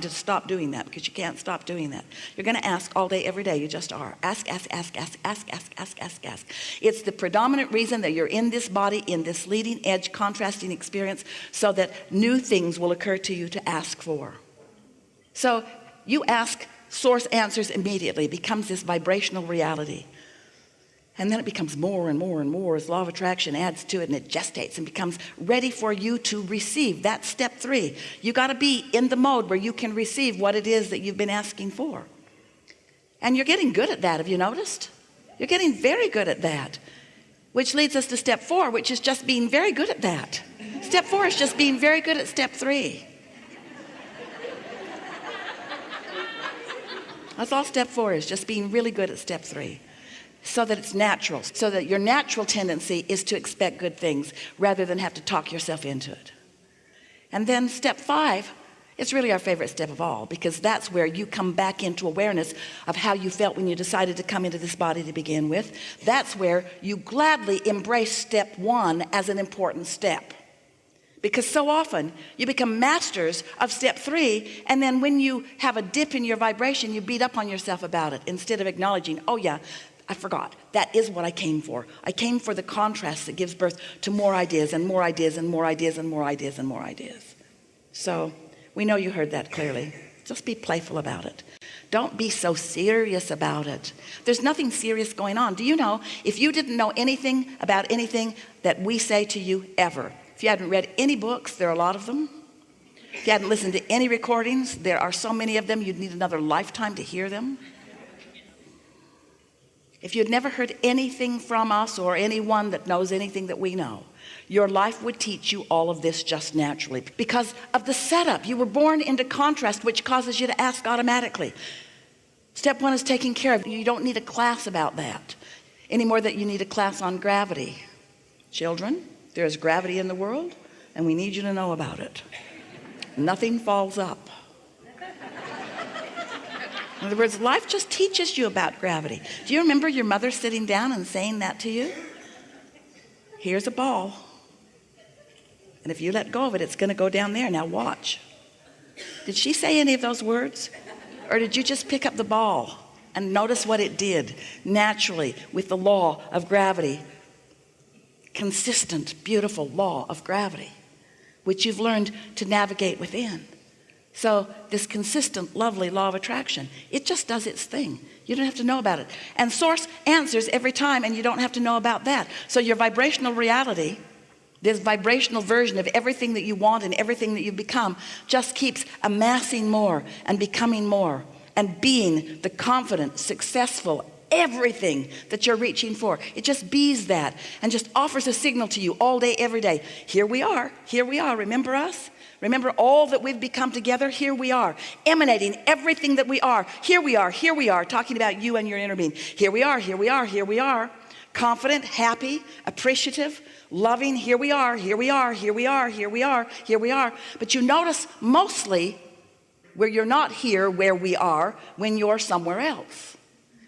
to stop doing that, because you can't stop doing that. You're going to ask all day, every day. You just are. Ask. It's the predominant reason that you're in this body, in this leading edge contrasting experience, so that new things will occur to you to ask for. So you ask, source answers immediately. It becomes this vibrational reality. And then it becomes more and more and more as law of attraction adds to it, and it gestates and becomes ready for you to receive. That's step 3. You got to be in the mode where you can receive what it is that you've been asking for. And you're getting good at that. Have you noticed? You're getting very good at that, which leads us to step 4, which is just being very good at that. Step 4 is just being very good at step 3. That's all step 4 is, just being really good at step 3. So that it's natural, so that your natural tendency is to expect good things rather than have to talk yourself into it. And then step 5, it's really our favorite step of all, because that's where you come back into awareness of how you felt when you decided to come into this body to begin with. That's where you gladly embrace step 1 as an important step. Because so often you become masters of step 3, and then when you have a dip in your vibration, you beat up on yourself about it instead of acknowledging, oh yeah, I forgot. That is what I came for. I came for the contrast that gives birth to more ideas and more ideas and more ideas and more ideas and more ideas. So we know you heard that clearly. Just be playful about it. Don't be so serious about it. There's nothing serious going on. Do you know, if you didn't know anything about anything that we say to you ever, if you hadn't read any books, there are a lot of them. If you hadn't listened to any recordings, there are so many of them, you'd need another lifetime to hear them. If you'd never heard anything from us or anyone that knows anything that we know, your life would teach you all of this just naturally because of the setup. You were born into contrast, which causes you to ask automatically. Step 1 is taken care of. You don't need a class about that any more than you need a class on gravity. Children, there's gravity in the world, and we need you to know about it. Nothing falls up. In other words, life just teaches you about gravity. Do you remember your mother sitting down and saying that to you? Here's a ball, and if you let go of it, it's going to go down there. Now watch. Did she say any of those words? Or did you just pick up the ball and notice what it did naturally with the law of gravity? Consistent, beautiful law of gravity, which you've learned to navigate within. So this consistent, lovely law of attraction, it just does its thing. You don't have to know about it. And source answers every time, and you don't have to know about that. So your vibrational reality, this vibrational version of everything that you want and everything that you've become, just keeps amassing more and becoming more and being the confident, successful, everything that you're reaching for. It just bees that and just offers a signal to you all day, every day. Here we are. Remember us? Remember all that we've become together? Here we are, emanating everything that we are. Here we are, talking about you and your inner being. Here we are. Confident, happy, appreciative, loving. Here we are. But you notice mostly where you're not here where we are when you're somewhere else.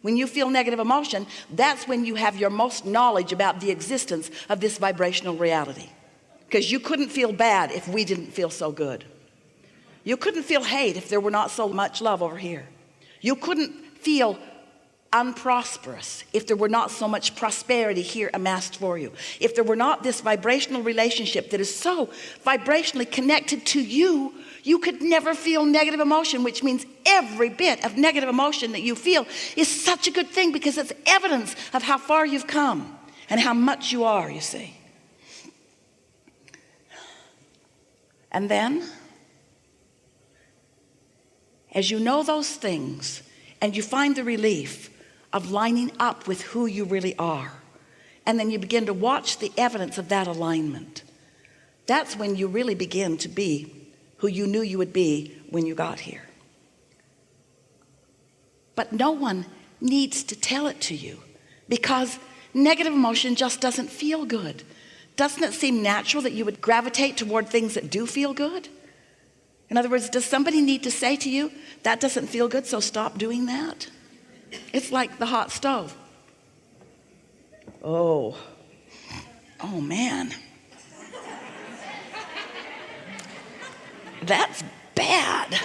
When you feel negative emotion, that's when you have your most knowledge about the existence of this vibrational reality. Because you couldn't feel bad if we didn't feel so good. You couldn't feel hate if there were not so much love over here. You couldn't feel unprosperous if there were not so much prosperity here amassed for you. If there were not this vibrational relationship that is so vibrationally connected to you, you could never feel negative emotion, which means every bit of negative emotion that you feel is such a good thing, because it's evidence of how far you've come and how much you are, you see. And then, as you know those things and you find the relief of lining up with who you really are, and then you begin to watch the evidence of that alignment, that's when you really begin to be who you knew you would be when you got here. But no one needs to tell it to you, because negative emotion just doesn't feel good. Doesn't it seem natural that you would gravitate toward things that do feel good? In other words, does somebody need to say to you, that doesn't feel good, so stop doing that? It's like the hot stove. Oh man. That's bad.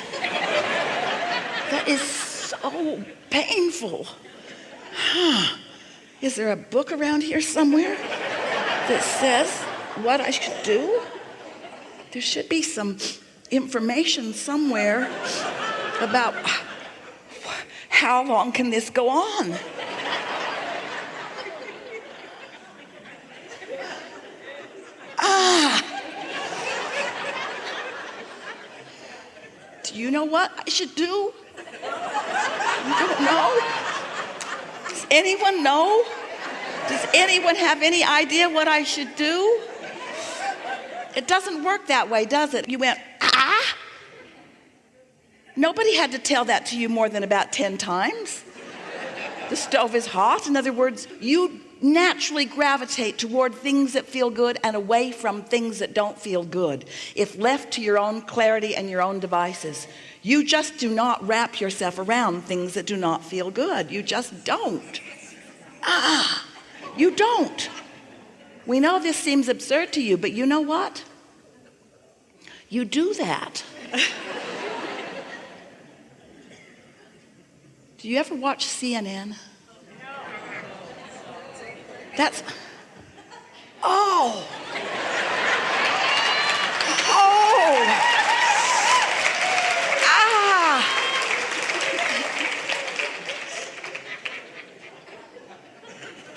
That is so painful. Is there a book around here somewhere that says what I should do? There should be some information somewhere about how long can this go on? Do you know what I should do? You don't know? Does anyone know? Does anyone have any idea what I should do? It doesn't work that way, does it? You went, ah? Nobody had to tell that to you more than about 10 times. The stove is hot. In other words, you naturally gravitate toward things that feel good and away from things that don't feel good. If left to your own clarity and your own devices, you just do not wrap yourself around things that do not feel good. You just don't. You don't. We know this seems absurd to you, but you know what? You do that. Do you ever watch CNN? That's, oh.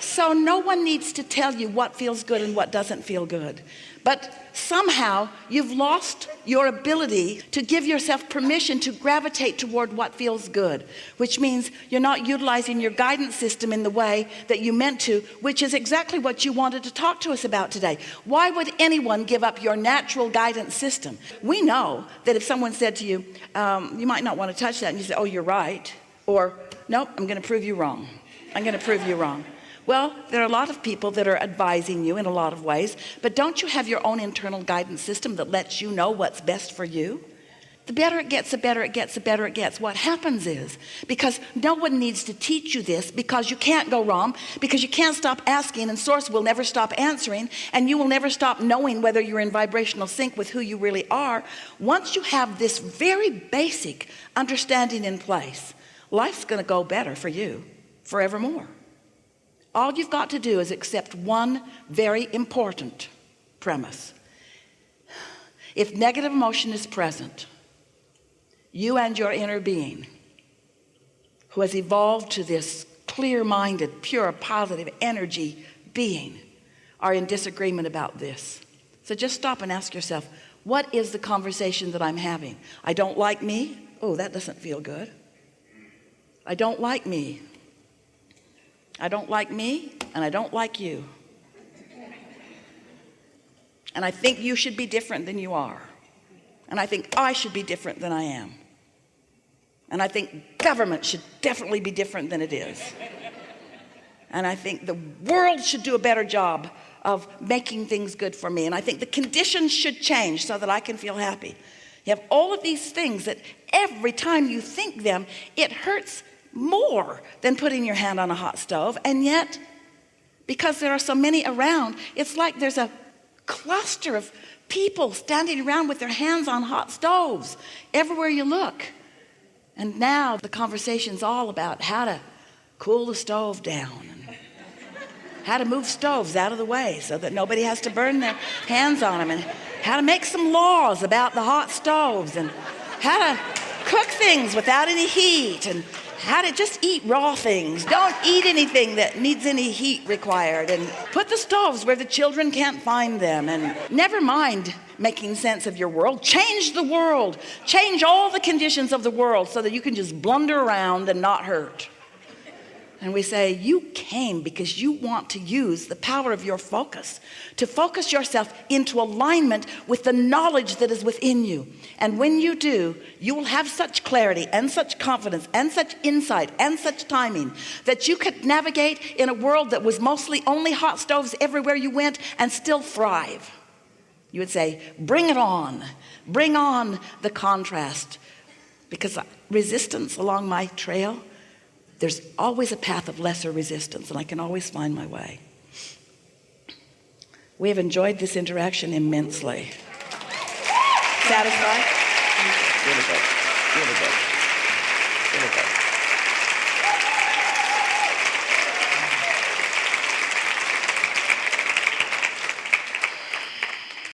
So no one needs to tell you what feels good and what doesn't feel good. But somehow you've lost your ability to give yourself permission to gravitate toward what feels good, which means you're not utilizing your guidance system in the way that you meant to, which is exactly what you wanted to talk to us about today. Why would anyone give up your natural guidance system? We know that if someone said to you, you might not want to touch that, and you say, oh, you're right. Or, nope, I'm going to prove you wrong. I'm going to prove you wrong. Well, there are a lot of people that are advising you in a lot of ways, but don't you have your own internal guidance system that lets you know what's best for you? The better it gets, the better it gets, the better it gets. What happens is, because no one needs to teach you this, because you can't go wrong, because you can't stop asking, and Source will never stop answering, and you will never stop knowing whether you're in vibrational sync with who you really are. Once you have this very basic understanding in place, life's going to go better for you forevermore. All you've got to do is accept one very important premise. If negative emotion is present, you and your inner being, who has evolved to this clear-minded, pure, positive energy being, are in disagreement about this. So just stop and ask yourself, what is the conversation that I'm having? I don't like me. Oh, that doesn't feel good. I don't like me. I don't like me, and I don't like you. And I think you should be different than you are. And I think I should be different than I am. And I think government should definitely be different than it is. And I think the world should do a better job of making things good for me. And I think the conditions should change so that I can feel happy. You have all of these things that every time you think them, it hurts more than putting your hand on a hot stove. And yet, because there are so many around, it's like there's a cluster of people standing around with their hands on hot stoves everywhere you look. And now the conversation's all about how to cool the stove down and how to move stoves out of the way so that nobody has to burn their hands on them, and how to make some laws about the hot stoves, and how to cook things without any heat, and how to just eat raw things. Don't eat anything that needs any heat required, and put the stoves where the children can't find them, and never mind making sense of your world. Change the world. Change all the conditions of the world so that you can just blunder around and not hurt. And we say, you came because you want to use the power of your focus to focus yourself into alignment with the knowledge that is within you. And when you do, you will have such clarity and such confidence and such insight and such timing that you could navigate in a world that was mostly only hot stoves everywhere you went and still thrive. You would say, bring it on. Bring on the contrast. Because resistance along my trail, there's always a path of lesser resistance, and I can always find my way. We have enjoyed this interaction immensely. Satisfied? Really good. Really good.